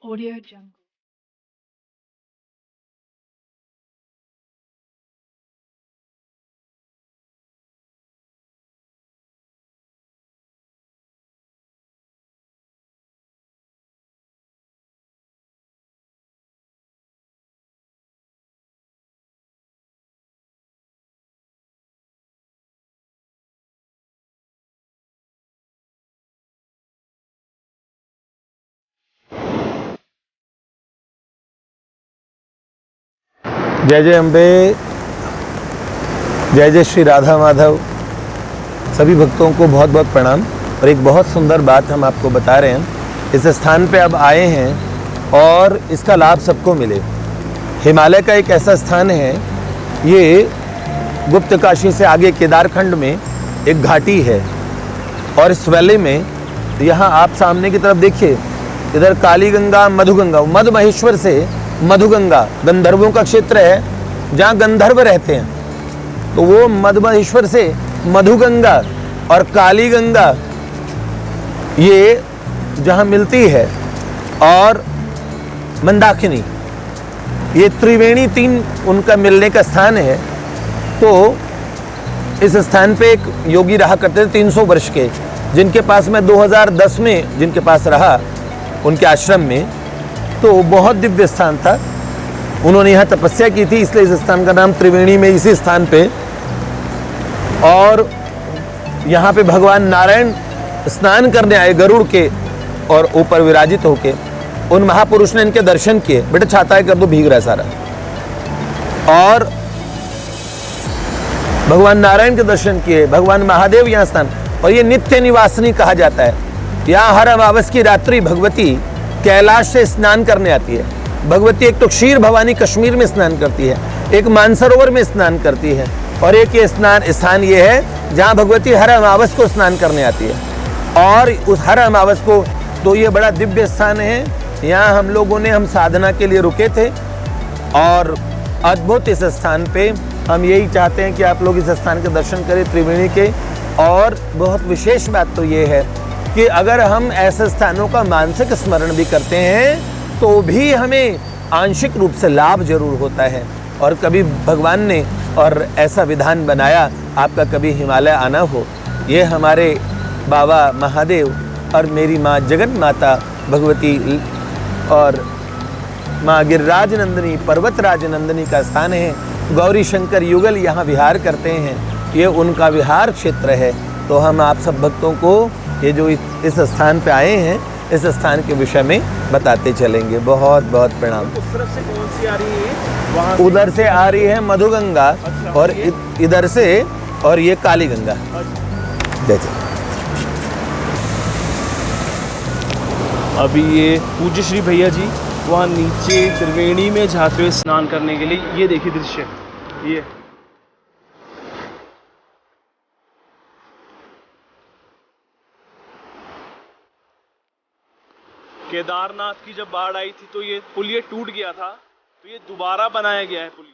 Audio Jungle. जय जय अम्बे, जय जय श्री राधा माधव। सभी भक्तों को बहुत बहुत प्रणाम। और एक बहुत सुंदर बात हम आपको बता रहे हैं, इस स्थान पे अब आए हैं और इसका लाभ सबको मिले। हिमालय का एक ऐसा स्थान है, ये गुप्त काशी से आगे केदारखंड में एक घाटी है और इस वैली में यहाँ आप सामने की तरफ देखिए, इधर काली गंगा, मधुगंगा, मधु महेश्वर से मधुगंगा गंधर्वों का क्षेत्र है जहाँ गंधर्व रहते हैं, तो वो मधु महेश्वर से मधुगंगा और काली गंगा ये जहाँ मिलती है और मंदाकिनी, ये त्रिवेणी तीन उनका मिलने का स्थान है। तो इस स्थान पे एक योगी रहा करते थे 300 वर्ष के, जिनके पास मैं 2010 में जिनके पास रहा उनके आश्रम में, तो बहुत दिव्य स्थान था। उन्होंने यहाँ तपस्या की थी, इसलिए इस स्थान का नाम त्रिवेणी में इसी स्थान पे। और यहाँ पे भगवान नारायण स्नान करने आए गरुड़ के और ऊपर विराजित होके। उन महापुरुष ने इनके दर्शन किए, बेटा छाता है कर दो, भीग रहा है सारा। और भगवान नारायण के दर्शन किए, भगवान महादेव यहाँ स्नान, और ये नित्य निवासिनी कहा जाता है। यहाँ हर अमावस की रात्रि भगवती कैलाश से स्नान करने आती है। भगवती एक तो क्षीर भवानी कश्मीर में स्नान करती है, एक मानसरोवर में स्नान करती है, और एक ये स्थान ये है जहाँ भगवती हर अमावस को स्नान करने आती है। और उस हर अमावस को, तो ये बड़ा दिव्य स्थान है। यहाँ हम साधना के लिए रुके थे और अद्भुत इस स्थान पे हम यही चाहते हैं कि आप लोग इस स्थान के दर्शन करें, त्रिवेणी के। और बहुत विशेष बात तो ये है कि अगर हम ऐसे स्थानों का मानसिक स्मरण भी करते हैं तो भी हमें आंशिक रूप से लाभ जरूर होता है। और कभी भगवान ने और ऐसा विधान बनाया, आपका कभी हिमालय आना हो, ये हमारे बाबा महादेव और मेरी माँ जगन माता भगवती और माँ गिरिराज नंदिनी, पर्वतराज नंदिनी का स्थान है। गौरी शंकर युगल यहाँ विहार करते हैं, ये उनका विहार क्षेत्र है। तो हम आप सब भक्तों को ये जो इस स्थान पे आए हैं, इस स्थान के विषय में बताते चलेंगे। बहुत बहुत प्रणाम। उस तरफ से कौन सी आ रही है? वहाँ उधर से आ रही है मधुगंगा। अच्छा, और इधर से, और ये काली गंगा। अच्छा। जैसे अभी ये पूज्य श्री भैया जी वहाँ नीचे त्रिवेणी में जाते हुए स्नान करने के लिए, ये देखिए दृश्य, ये केदारनाथ की जब बाढ़ आई थी तो ये पुल ये टूट गया था, तो ये दोबारा बनाया गया है पुल।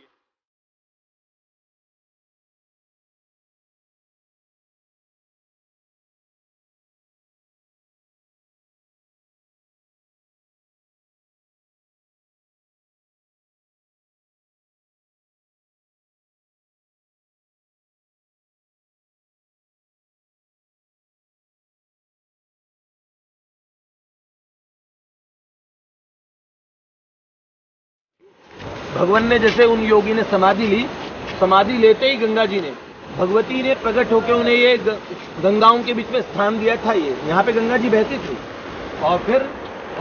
भगवान ने जैसे उन योगी ने समाधि ली, समाधि लेते ही गंगा जी ने, भगवती ने प्रकट होकर उन्हें ये गंगाओं के बीच में स्थान दिया था। ये यहाँ पे गंगा जी बहती थी, और फिर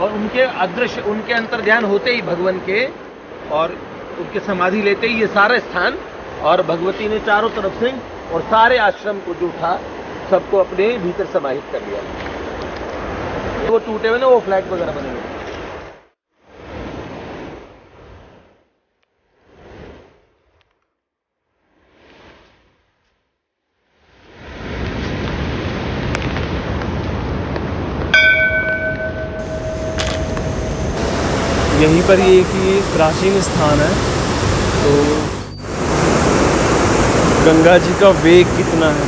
और उनके अदृश्य, उनके अंतर ध्यान होते ही भगवान के और उनके समाधि लेते ही ये सारा स्थान, और भगवती ने चारों तरफ से और सारे आश्रम को जो था सबको अपने भीतर समाहित कर लिया। वो टूटे हुए ना, वो फ्लैट वगैरह बने हुए। यहीं पर ये कि प्राचीन स्थान है, तो गंगा जी का वेग कितना है,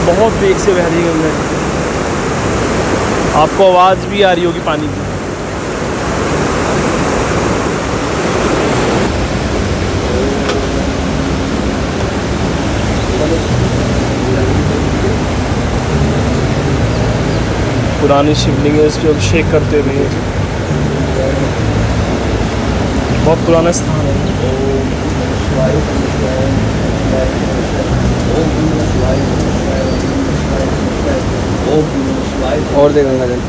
बहुत वेग से बह रही है गंगा जी। आपको आवाज़ भी आ रही होगी पानी की। पुरानी शिवलिंग है, इस पर अभिषेक करते हुए बहुत पुराना स्थान है। और दे गंगा जल।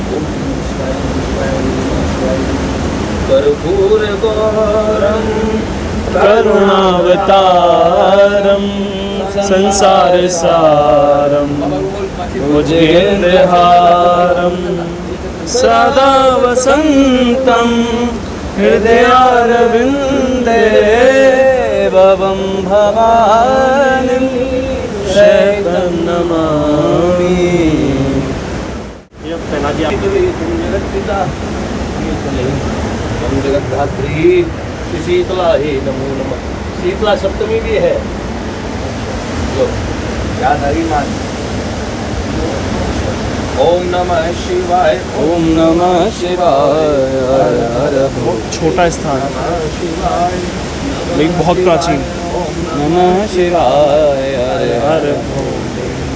कर्पूर गौरम करुणावतारम संसार सारम भुजगेन्द्रहारम सदा वसंतम हृदयारविंदे भवं भवानी शैतं नमामि। ये पहना दिया जगद्धात्री शीतला ही नमो नमः। शीतला सप्तमी भी है जो याद आ रही मान। ओम नमः शिवाय ओम नमः शिवाय हर हर बहुत छोटा स्थान है शिवाय लेकिन बहुत प्राचीन। नमः शिवाय हर हर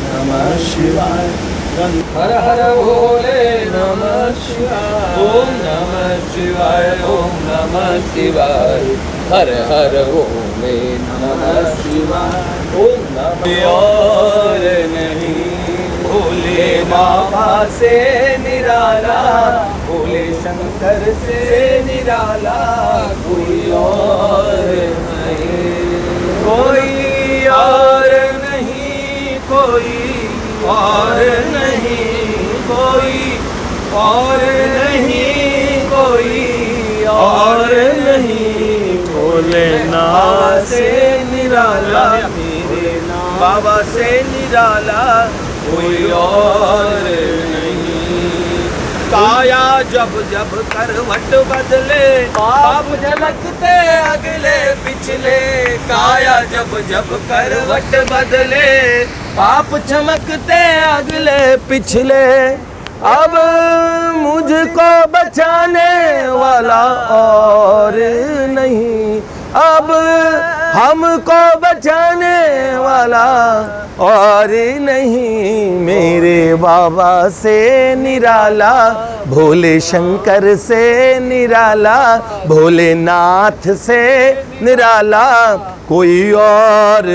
नमः शिवाय। हर हर भोले नमः शिवाय ओम नमः शिवाय ओम नमः शिवाय हर हर भोले नमः शिवाय ओम नमः। और नहीं भोले बाबा से निराला भोले शंकर से निराला कोई और नहीं कोई और नहीं कोई और नहीं कोई और नहीं कोई और नहीं भोलेनाथ से निराला मेरे बाबा से निराला कोई और नहीं। काया जब जब करवट बदले पाप झलकते अगले पिछले काया जब जब करवट बदले पाप चमकते अगले पिछले अब मुझको बचाने वाला और नहीं अब हमको बचाने वाला और नहीं मेरे बाबा से निराला भोले शंकर से निराला भोलेनाथ से निराला कोई और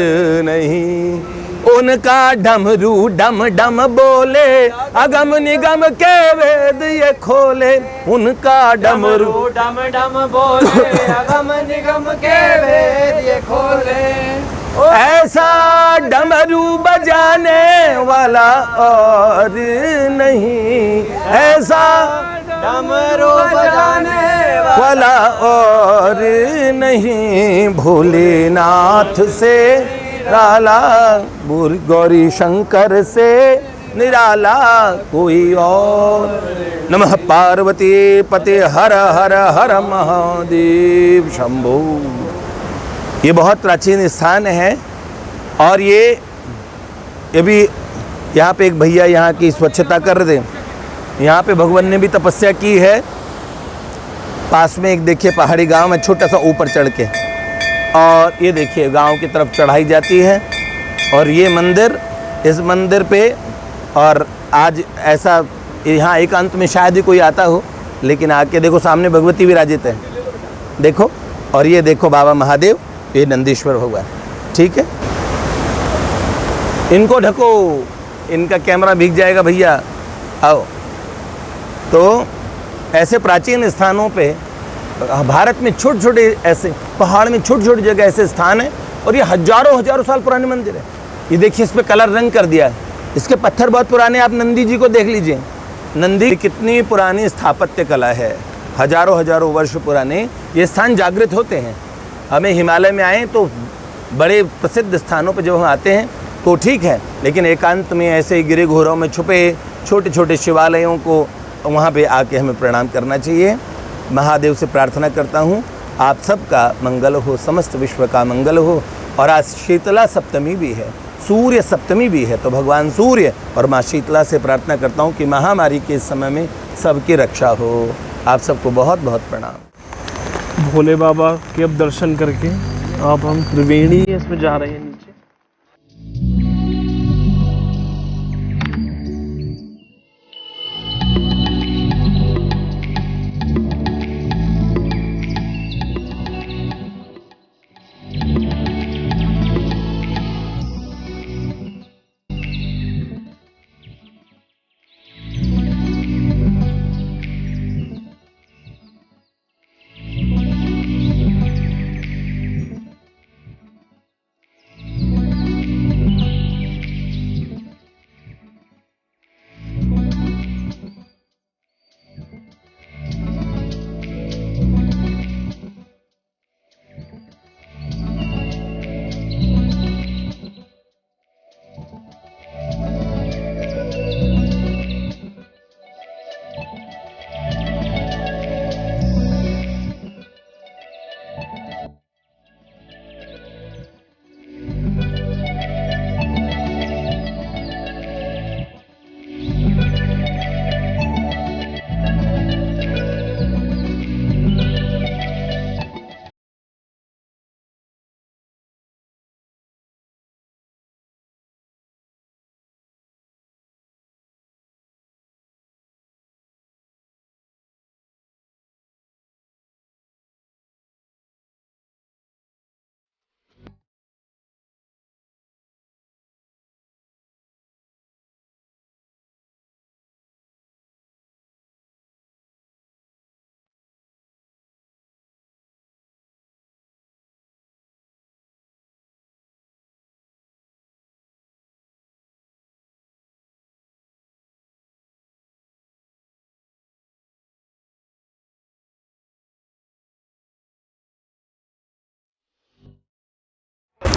नहीं। उनका डमरू डम डम बोले अगम निगम के वेद ये खोले उनका डमरू डम डम बोले अगम निगम के वेद ये खोले ऐसा डमरू बजाने वाला और नहीं ऐसा डमरू बजाने वाला और नहीं भोलेनाथ से निराला गौरी शंकर से निराला कोई और। नमः पार्वती पते हर हर हर महादेव शंभो। ये बहुत प्राचीन स्थान है और ये भी यहाँ पे एक भैया यहाँ की स्वच्छता कर रहे थे। यहाँ पे भगवान ने भी तपस्या की है। पास में एक देखिए पहाड़ी गांव है छोटा सा ऊपर चढ़ के और ये देखिए गांव की तरफ चढ़ाई जाती है और ये मंदिर इस मंदिर पे और आज ऐसा यहाँ एकांत में शायद ही कोई आता हो लेकिन आके देखो सामने भगवती विराजित है देखो और ये देखो बाबा महादेव ये नंदीश्वर भगवान ठीक है। इनको ढको इनका कैमरा भीग जाएगा भैया आओ। तो ऐसे प्राचीन स्थानों पे भारत में छोटे छोटे ऐसे पहाड़ में छोटी छोटी जगह ऐसे स्थान है और ये हजारों हजारों साल पुराने मंदिर है। ये देखिए इस पर कलर रंग कर दिया है इसके पत्थर बहुत पुराने आप नंदी जी को देख लीजिए नंदी कितनी पुरानी स्थापत्य कला है हजारों हजारों वर्ष पुराने ये स्थान जागृत होते हैं। हमें हिमालय में आए तो बड़े प्रसिद्ध स्थानों पर जब हम आते हैं तो ठीक है लेकिन एकांत में ऐसे गिरे घोरों में छुपे छोटे छोटे शिवालयों को वहाँ पे आके हमें प्रणाम करना चाहिए। महादेव से प्रार्थना करता हूँ आप सबका मंगल हो समस्त विश्व का मंगल हो। और आज शीतला सप्तमी भी है सूर्य सप्तमी भी है, तो भगवान सूर्य और माँ शीतला से प्रार्थना करता हूँ कि महामारी के इस समय में सबकी रक्षा हो। आप सबको बहुत बहुत प्रणाम। भोले बाबा के अब दर्शन करके अब हम त्रिवेणी इसमें जा रहे हैं नीचे।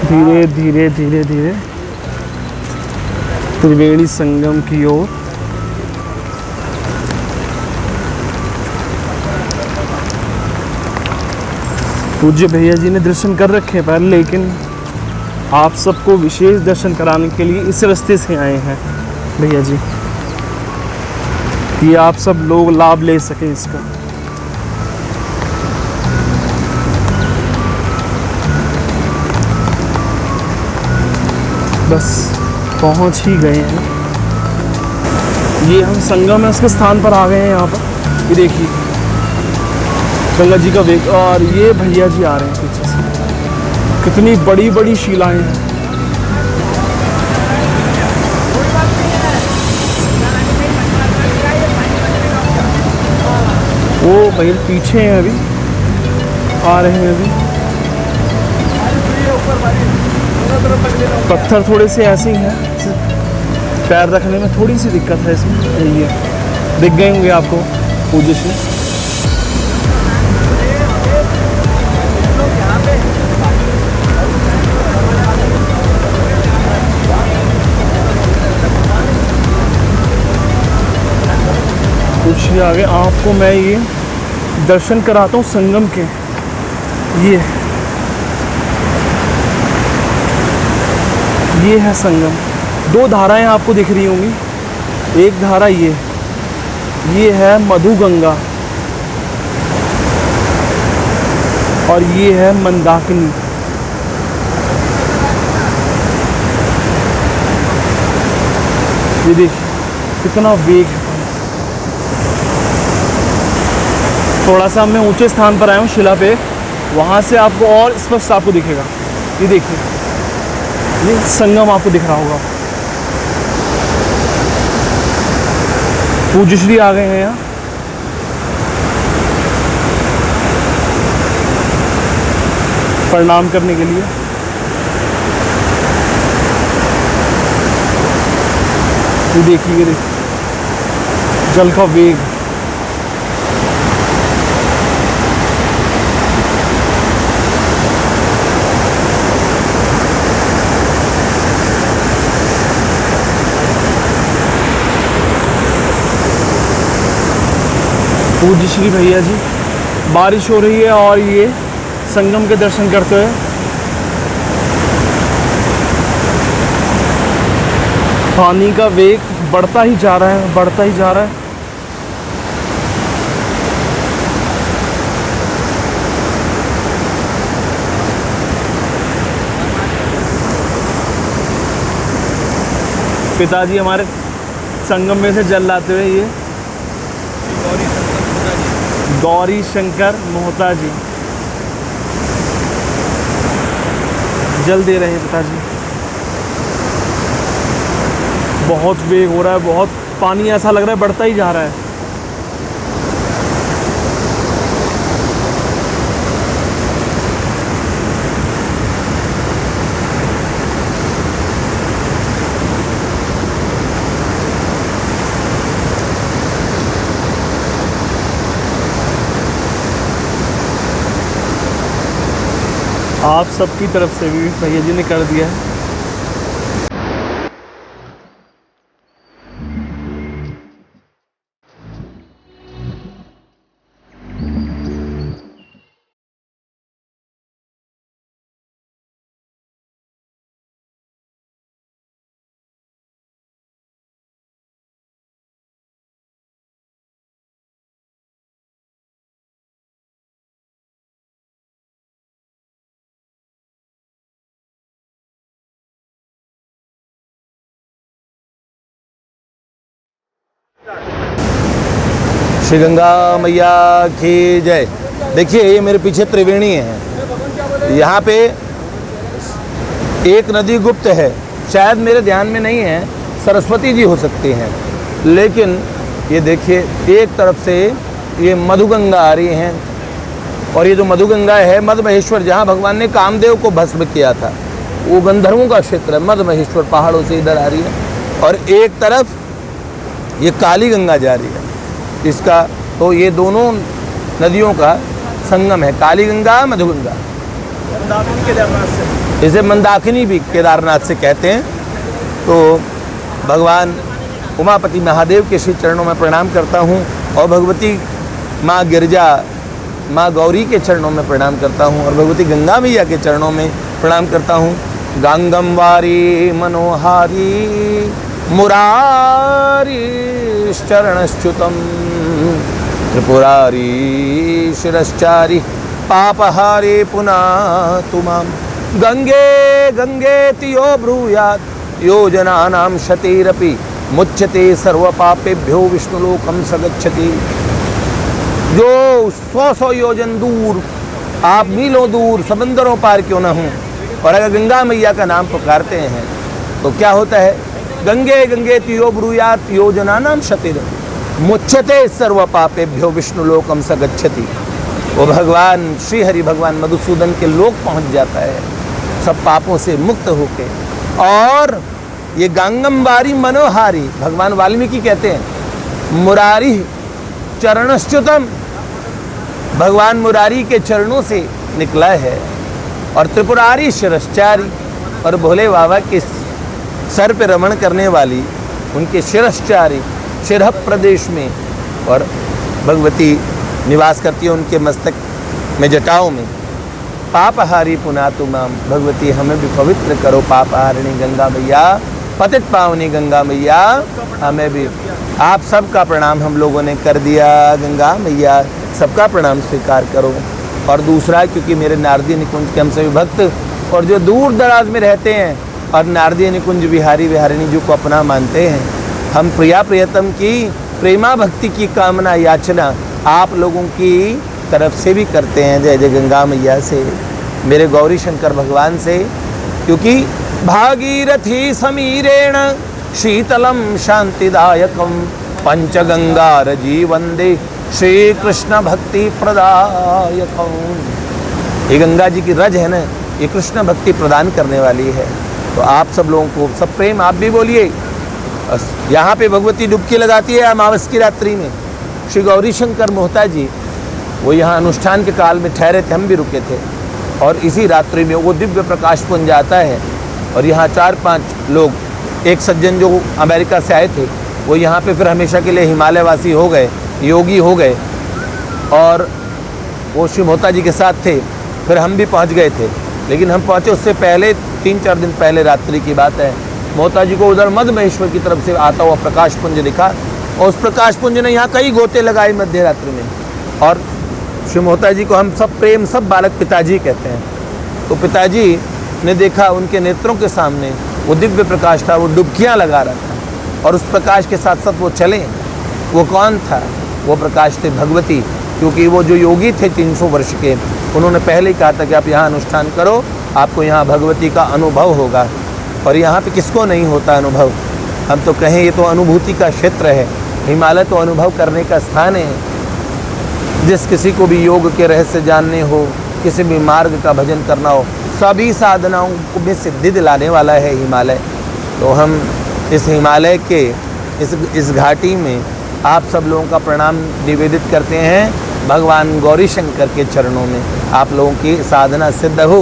धीरे धीरे धीरे धीरे त्रिवेणी संगम की ओर। पूज्य भैया जी ने दर्शन कर रखे पर, लेकिन आप सबको विशेष दर्शन कराने के लिए इस रास्ते से आए हैं भैया जी, कि आप सब लोग लाभ ले सकें इसका। बस पहुंच ही गए हैं। ये हम संगम है उसके स्थान पर आ गए हैं। यहाँ पर ये देखिए गंगा जी का वेग, और ये भैया जी आ रहे हैं पीछे से। कितनी बड़ी बड़ी शिलाएं हैं। वो भैया पीछे हैं, अभी आ रहे हैं। अभी पत्थर थोड़े से ऐसे ही हैं, पैर रखने में थोड़ी सी दिक्कत है इसमें। ये दिख गए होंगे आपको पूज्य श्री। कुछ आगे आपको मैं ये दर्शन कराता हूँ संगम के। ये है संगम। दो धाराएं आपको दिख रही होंगी। एक धारा ये है मधुगंगा, और ये है मंदाकिनी। ये देखिए कितना वेग है। थोड़ा सा मैं ऊंचे स्थान पर आया हूँ शिला पे, वहाँ से आपको और स्पष्ट आपको दिखेगा। ये देखिए ये संगम आपको दिख रहा होगा। पूज्य श्री आ गए हैं यहाँ। प्रणाम करने के लिए। ये देखिए जल का वेग। पूज्य श्री भैया जी, बारिश हो रही है और ये संगम के दर्शन करते हुए पानी का वेग बढ़ता ही जा रहा है, बढ़ता ही जा रहा है। पिताजी हमारे संगम में से जल लाते हुए ये गौरी शंकर मोहता जी जल दे रहे हैं पिताजी। बहुत वेग हो रहा है, बहुत पानी ऐसा लग रहा है बढ़ता ही जा रहा है। आप सबकी तरफ से भी भैया जी ने कर दिया है। श्री गंगा मैया की जय। देखिए ये मेरे पीछे त्रिवेणी है, यहाँ पे एक नदी गुप्त है, शायद मेरे ध्यान में नहीं है, सरस्वती जी हो सकती हैं, लेकिन ये देखिए एक तरफ से ये मधुगंगा आ रही हैं, और ये जो मधुगंगा है मद महेश्वर, जहाँ भगवान ने कामदेव को भस्म किया था, वो गंधर्वों का क्षेत्र है। मद महेश्वर पहाड़ों से इधर आ रही है, और एक तरफ ये काली गंगा जा रही है इसका। तो ये दोनों नदियों का संगम है, काली गंगा मधुगंगा। इसे मंदाकिनी भी केदारनाथ से कहते हैं। तो भगवान उमापति महादेव के श्री चरणों में प्रणाम करता हूँ, और भगवती माँ गिरजा माँ गौरी के चरणों में प्रणाम करता हूँ, और भगवती गंगा मैया के चरणों में प्रणाम करता हूँ। गंगम वारी मनोहारी मुरारी चरणश्च्युतम त्रिपुरारी शिरश्चारी पापहारे पुनः तुमाम। गंगे गंगेति यो ब्रूयात् योजनानां शतेरपि मुच्यते सर्वपापेभ्यो विष्णुलोकं स गच्छति। जो 100 योजन दूर, आप मीलों दूर समंदरों पार क्यों न हों, और अगर गंगा मैया का नाम पुकारते हैं तो क्या होता है? गंगे गंगे तियो ब्रूयात् योजनानां शतेरपि मुच्यते सर्व पापेभ्यो विष्णुलोकम स गच्छति। वो भगवान श्री हरि भगवान मधुसूदन के लोक पहुंच जाता है सब पापों से मुक्त होके। और ये गांगमवारी मनोहारी, भगवान वाल्मीकि कहते हैं मुरारी चरणश्च्युतम, भगवान मुरारी के चरणों से निकला है। और त्रिपुरारी शिरश्चारी, और भोले बाबा के सर पे रमण करने वाली उनके शिरश्चारी, शिरह प्रदेश में, और भगवती निवास करती है उनके मस्तक में, जटाओं में। पापहारी पुनातु माम, भगवती हमें भी पवित्र करो, पापहारिणी गंगा मैया, पतित पावनी गंगा मैया हमें भी। आप सबका प्रणाम हम लोगों ने कर दिया, गंगा मैया सबका प्रणाम स्वीकार करो। और दूसरा, क्योंकि मेरे नारदी निकुंज के हम सभी भक्त और जो दूर दराज में रहते हैं और नारदी निकुंज विहारी विहारिणी जी को अपना मानते हैं, हम प्रिया प्रियतम की प्रेमा भक्ति की कामना याचना आप लोगों की तरफ से भी करते हैं। जय जय गंगा मैया से, मेरे गौरी शंकर भगवान से, क्योंकि भागीरथी समीरेण शीतलम शांतिदायकम पंचगंगारजी वंदे श्री कृष्ण भक्ति प्रदायकम। ये गंगा जी की रज है ना, ये कृष्ण भक्ति प्रदान करने वाली है। तो आप सब लोगों को सब प्रेम आप भी बोलिए। यहाँ पे भगवती डुबकी लगाती है अमावस की रात्रि में। श्री गौरी शंकर मोहता जी वो यहाँ अनुष्ठान के काल में ठहरे थे, हम भी रुके थे, और इसी रात्रि में वो दिव्य प्रकाश पुंज आता है। और यहाँ 4-5 लोग, एक सज्जन जो अमेरिका से आए थे वो यहाँ पे फिर हमेशा के लिए हिमालयवासी हो गए, योगी हो गए, और वो श्री मोहता जी के साथ थे। फिर हम भी पहुँच गए थे, लेकिन हम पहुँचे उससे पहले 3-4 दिन पहले रात्रि की बात है। मोहता जी को उधर मध्य महेश्वर की तरफ से आता हुआ प्रकाश पुंज दिखा और उस प्रकाश पुंज ने यहाँ कई गोते लगाए मध्य रात्रि में। और श्री मोहता जी को हम सब प्रेम सब बालक पिताजी कहते हैं। तो पिताजी ने देखा उनके नेत्रों के सामने वो दिव्य प्रकाश था, वो डुबकियाँ लगा रहा था और उस प्रकाश के साथ साथ वो चले। वो कौन था? वो प्रकाश थे भगवती, क्योंकि वो जो योगी थे 300 वर्ष के, उन्होंने पहले ही कहा था कि आप यहाँ अनुष्ठान करो, आपको यहाँ भगवती का अनुभव होगा। और यहाँ पे किसको नहीं होता अनुभव? हम तो कहें ये तो अनुभूति का क्षेत्र है, हिमालय तो अनुभव करने का स्थान है। जिस किसी को भी योग के रहस्य जानने हो, किसी भी मार्ग का भजन करना हो, सभी साधनाओं में सिद्धि दिलाने वाला है हिमालय। तो हम इस हिमालय के इस घाटी में आप सब लोगों का प्रणाम निवेदित करते हैं भगवान गौरी शंकर के चरणों में। आप लोगों की साधना सिद्ध हो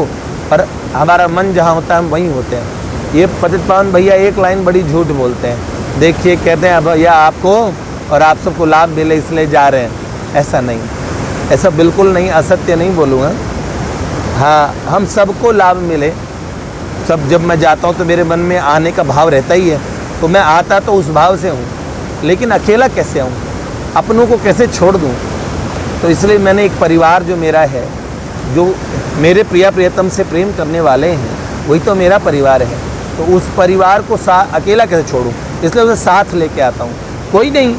और हमारा मन जहाँ होता है हम वहीं होते हैं। ये पतित पावन भैया एक लाइन बड़ी झूठ बोलते हैं, देखिए कहते हैं भैया आपको और आप सबको लाभ मिले इसलिए जा रहे हैं। ऐसा नहीं, ऐसा बिल्कुल नहीं, असत्य नहीं बोलूँगा। हाँ, हम सबको लाभ मिले। सब जब मैं जाता हूँ तो मेरे मन में आने का भाव रहता ही है, तो मैं आता तो उस भाव से हूँ, लेकिन अकेला कैसे आऊँ, अपनों को कैसे छोड़ दूँ। तो इसलिए मैंने एक परिवार जो मेरा है, जो मेरे प्रिया प्रियतम से प्रेम करने वाले हैं, वही तो मेरा परिवार है। तो उस परिवार को अकेला कैसे छोड़ूं, इसलिए उसे साथ लेके आता हूँ। कोई नहीं,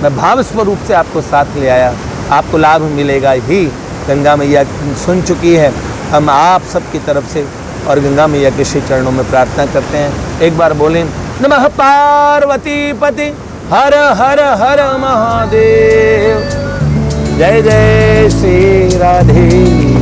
मैं भाव स्वरूप से आपको साथ ले आया, आपको लाभ मिलेगा ही। गंगा मैया सुन चुकी है, हम आप सब की तरफ से और गंगा मैया के श्री चरणों में प्रार्थना करते हैं। एक बार बोलें, नमः पार्वती पति हर हर हर महादेव। जय जय श्री राधे।